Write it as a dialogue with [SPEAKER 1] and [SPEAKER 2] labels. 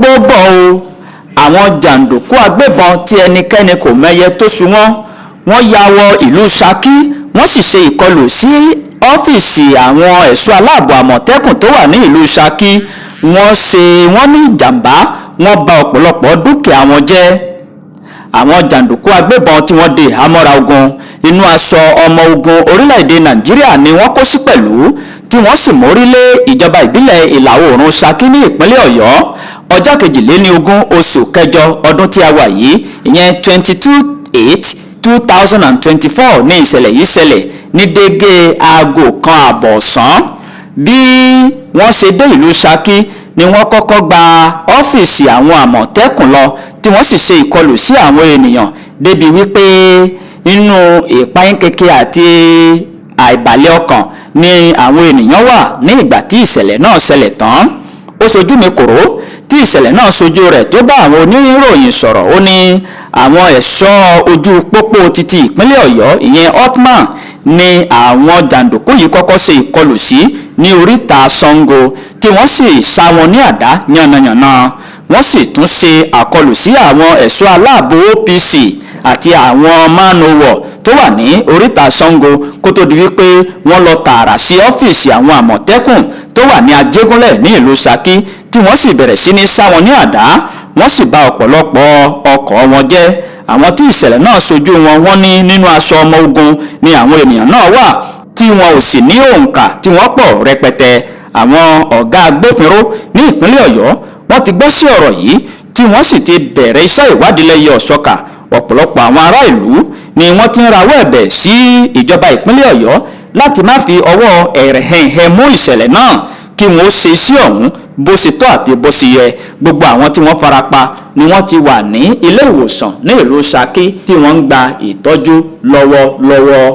[SPEAKER 1] gbogbo bọ̀ o. Àwọn jàǹdùkú agbébọn tí ẹnikẹ́ni kò mẹyẹ tó sú wọ́n ya wọ ìlú Saki wọ́n sì ṣe ìkọlù sí ọ́fíìsì àwọn ẹ̀ṣọ́ aláàbò Àmọ̀tẹ́kùn tó wà ní ìlú Saki. Wọ́n ní ìjàmbá, wọ́n bà ọ̀pọ̀lọpọ̀ dúkìá wọn jẹ́. Àwọn jàǹdùkú agbébọn tí wọ́n dé ìhámọ́ra ogun inú aṣọ ọmọ ogun orílẹ̀-èdè Nàìjíríà ni wọ́n kó sí pẹ̀lú, tí wọ́n sì mórí lé ìjọba ìbílẹ̀ ìlà oòrùn Saki ní ìpínlẹ̀ Ọ̀yọ́. Ọjọ́ 22 oṣù kẹjọ ọdún tí a wà yìí, ìyẹn 22/8/2024 ní ìṣẹ̀lẹ̀ yìí ṣẹlẹ̀ ní déédé aago 1 ọ̀sán. Bí wọ́n ṣe dé ìlú Saki ni wọ́n kọ́kọ́ gba ọ́fíìsì àwọn Àmọ̀tẹ́kùn lọ, tí wọ́n sì ṣe ìkọlù sí àwọn ènìyàn débi wípé inú ìpayínkeke àti àìbalẹ̀ ọkàn ni àwọn ènìyàn wà ní ìgbà tí ìṣẹ̀lẹ̀ náà ṣẹlẹ̀ tán. Ó ṣojú mi kòró tí ìṣẹ̀lẹ̀ náà ṣojú rẹ̀ tó bá àwọn oníròyìn sọ̀rọ̀. Ó ní àwọn ẹ̀ṣọ́ ojú pópó títí ìpínlẹ̀ Ọ̀yọ́ ìyẹn Otman ni àwọn jàǹdùkú yìí kọ́kọ́ ṣe ìkọlù sí ní oríta Ṣàngó, tí wọ́n sì ṣá wọn ní àdá yánnayànna. Wọ́n sì tún ṣe àkọlù sí àwọn ẹ̀ṣọ́ aláàbò OPC àti àwọn manowar tó wà ní oríta Ṣàngó kó tó di wípé wọ́n lọ tààrà sí ọ́fíìsì àwọn Àmọ̀tẹ́kùn tó wà ní Ajégúnlẹ̀ ní ìlú Saki, tí wọ́n sì bẹ̀rẹ̀ sí ní ṣá wọn ní àdá. Wọ́n sì bà ọ̀pọ̀lọpọ̀ ọkọ̀ wọn jẹ́. Àwọn tí ìṣẹ̀lẹ̀ náà ṣojú wọ́n ní nínú aṣọ ọmọ ogun ni àwọn ènìyàn náà wà, tí wọn ò sì ní òǹkà tí wọ́n pọ̀ rẹpẹtẹ. Àwọn ọ̀gá agbófinró ní ìpínlẹ̀ Ọ̀yọ́ wọ́n ti gbọ́ sí ọ̀rọ̀ yìí, tí wọ́n sì ti bẹ̀rẹ̀ iṣẹ́ ìwádìí lẹ́yẹ ọ̀ṣọ́kà. Ọ̀pọ̀lọpọ̀ àwọn ará ìlú ni wọ́n ti ń rawọ́ ẹ̀bẹ̀ sí ìjọba ìpínlẹ̀ Ọ̀yọ́ láti má fi ọwọ́ ẹ̀rẹ̀hẹ̀hẹ̀ mú ìṣẹ̀lẹ̀ náà, kí wọ́n ó ṣe iṣẹ́ ọ̀hún bó ṣe tọ́ àti bó ṣe yẹ. Gbogbo àwọn tí wọ́n farapa ni wọ́n ti wà ní ilé ìwòsàn ní ìlú Saki tí wọ́n ń gba ìtọ́jú lọ́wọ́lọ́wọ́.